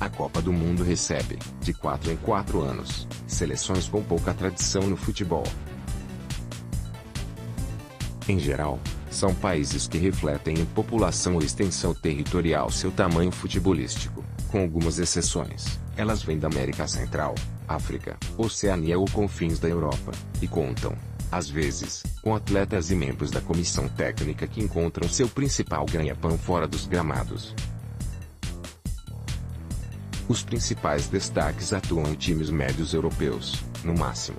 A Copa do Mundo recebe, de 4 em 4 anos, seleções com pouca tradição no futebol. Em geral, são países que refletem em população ou extensão territorial seu tamanho futebolístico, com algumas exceções. Elas vêm da América Central, África, Oceania ou confins da Europa, e contam, às vezes, com atletas e membros da comissão técnica que encontram seu principal ganha-pão fora dos gramados. Os principais destaques atuam em times médios europeus, no máximo.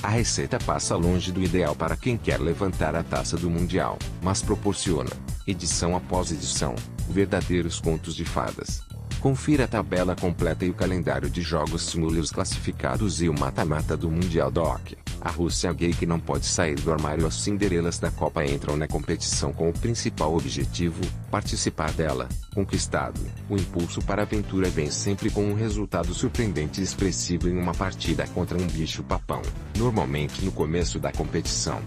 A receita passa longe do ideal para quem quer levantar a taça do Mundial, mas proporciona, edição após edição, verdadeiros contos de fadas. Confira a tabela completa e o calendário de jogos, simule os classificados e o mata-mata do Mundial Doc. A Rússia gay que não pode sair do armário. As Cinderelas da Copa entram na competição com o principal objetivo, participar dela, conquistado. O impulso para a aventura vem sempre com um resultado surpreendente e expressivo em uma partida contra um bicho-papão, normalmente no começo da competição.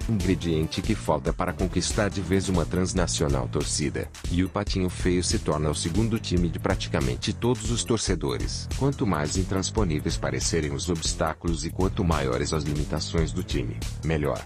Ingrediente que falta para conquistar de vez uma transnacional torcida, e o patinho feio se torna o segundo time de praticamente todos os torcedores. Quanto mais intransponíveis parecerem os obstáculos e quanto maiores as limitações do time, melhor.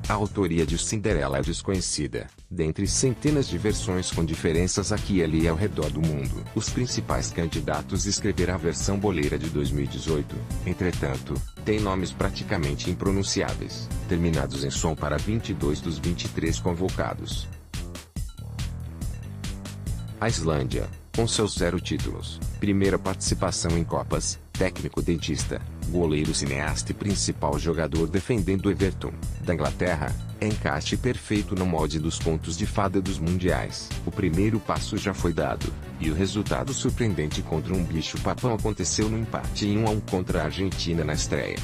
A autoria de Cinderela é desconhecida, dentre centenas de versões com diferenças aqui e ali ao redor do mundo. Os principais candidatos escreveram a versão boleira de 2018, entretanto, tem nomes praticamente impronunciáveis, terminados em som para 22 dos 23 convocados. A Islândia, com seus 0 títulos, primeira participação em Copas, técnico dentista, goleiro cineasta e principal jogador defendendo Everton, da Inglaterra, é encaixe perfeito no molde dos contos de fada dos mundiais. O primeiro passo já foi dado, e o resultado surpreendente contra um bicho-papão aconteceu no empate em 1-1 contra a Argentina na estreia.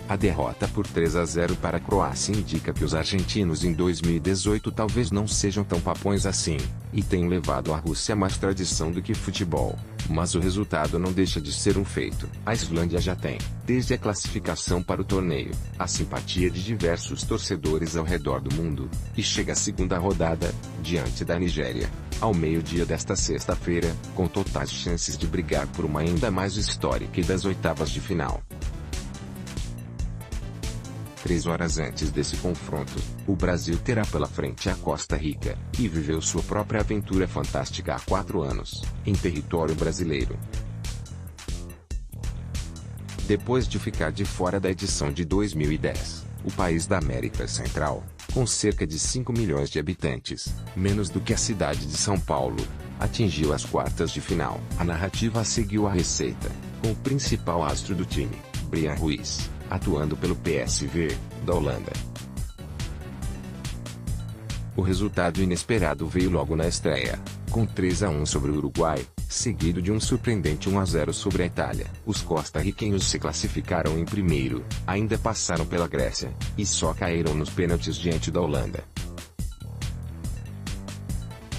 A derrota por 3-0 para a Croácia indica que os argentinos em 2018 talvez não sejam tão papões assim, e tenham levado à Rússia mais tradição do que futebol, mas o resultado não deixa de ser um feito. A Islândia já tem, desde a classificação para o torneio, a simpatia de diversos torcedores ao redor do mundo, e chega à segunda rodada, diante da Nigéria, ao meio-dia desta sexta-feira, com totais chances de brigar por uma ainda mais histórica e das oitavas de final. 3 horas antes desse confronto, o Brasil terá pela frente a Costa Rica, e viveu sua própria aventura fantástica há 4 anos, em território brasileiro. Depois de ficar de fora da edição de 2010, o país da América Central, com cerca de 5 milhões de habitantes, menos do que a cidade de São Paulo, atingiu as quartas de final. A narrativa seguiu a receita, com o principal astro do time, Bryan Ruiz, atuando pelo PSV, da Holanda. O resultado inesperado veio logo na estreia, com 3-1 sobre o Uruguai, seguido de um surpreendente 1-0 sobre a Itália. Os costarriquenhos se classificaram em primeiro, ainda passaram pela Grécia, e só caíram nos pênaltis diante da Holanda.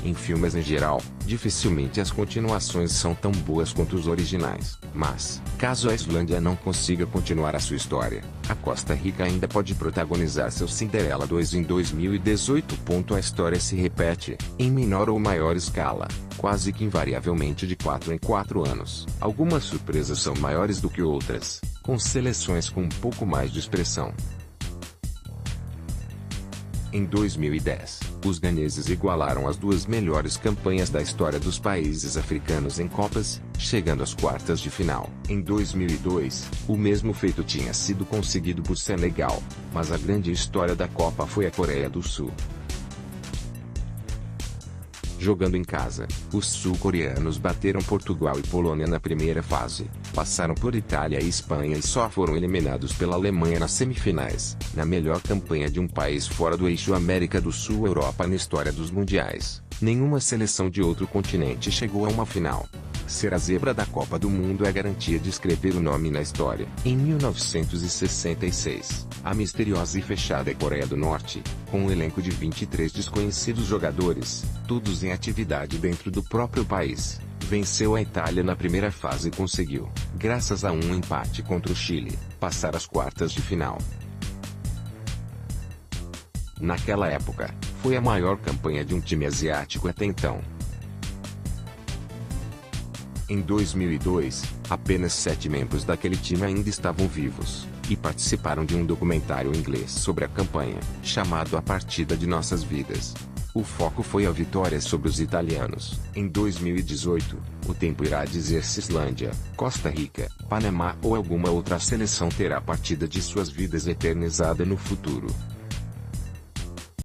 Em filmes em geral, dificilmente as continuações são tão boas quanto os originais. Mas, caso a Islândia não consiga continuar a sua história, a Costa Rica ainda pode protagonizar seu Cinderela 2 em 2018. A história se repete, em menor ou maior escala, quase que invariavelmente de 4 em 4 anos. Algumas surpresas são maiores do que outras, com seleções com um pouco mais de expressão. Em 2010, os ganeses igualaram as 2 melhores campanhas da história dos países africanos em Copas, chegando às quartas de final. Em 2002, o mesmo feito tinha sido conseguido por Senegal, mas a grande história da Copa foi a Coreia do Sul. Jogando em casa, os sul-coreanos bateram Portugal e Polônia na primeira fase, passaram por Itália e Espanha e só foram eliminados pela Alemanha nas semifinais, na melhor campanha de um país fora do eixo América do Sul-Europa na história dos mundiais. Nenhuma seleção de outro continente chegou a uma final. Ser a zebra da Copa do Mundo é garantia de escrever o nome na história. Em 1966, a misteriosa e fechada Coreia do Norte, com um elenco de 23 desconhecidos jogadores, todos em atividade dentro do próprio país, venceu a Itália na primeira fase e conseguiu, graças a um empate contra o Chile, passar às quartas de final. Naquela época, foi a maior campanha de um time asiático até então. Em 2002, apenas 7 membros daquele time ainda estavam vivos, e participaram de um documentário inglês sobre a campanha, chamado A Partida de Nossas Vidas. O foco foi a vitória sobre os italianos. Em 2018, o tempo irá dizer se Islândia, Costa Rica, Panamá ou alguma outra seleção terá a partida de suas vidas eternizada no futuro.